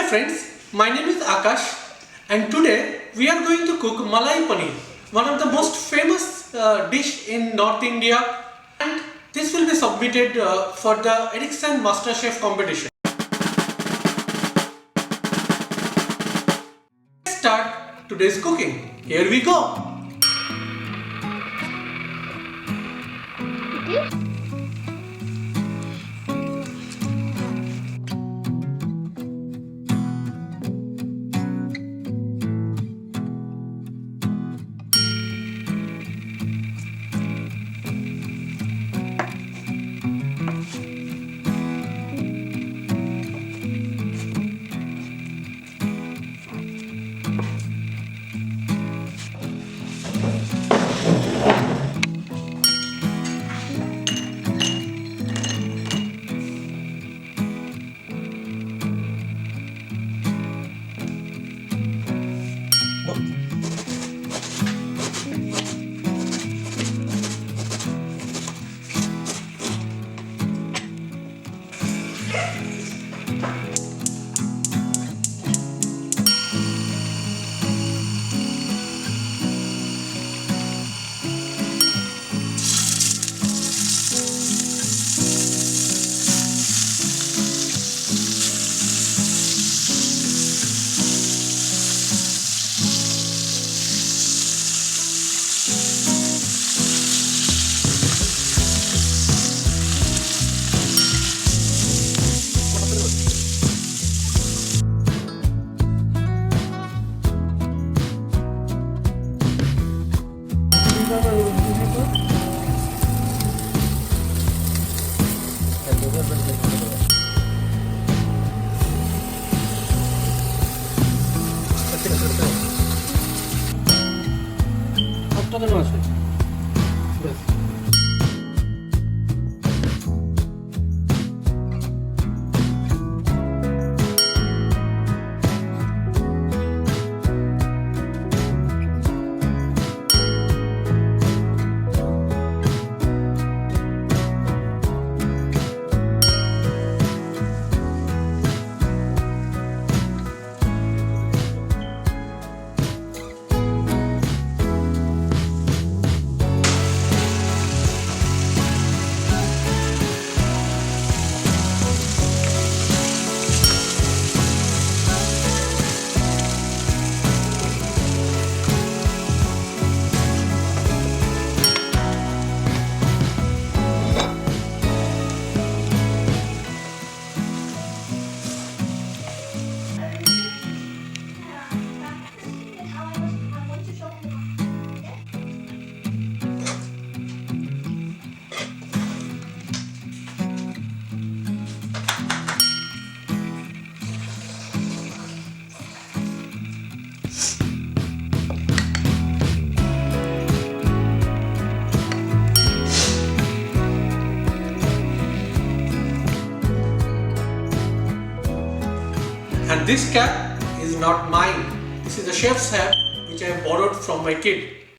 friends, my name is Akash and today we are going to cook Malai Paneer, one of the most famous dish in North India, and this will be submitted for the Ericsson MasterChef competition. Let's start today's cooking. Here we go. And this cap is not mine. This is a chef's hat which I have borrowed from my kid.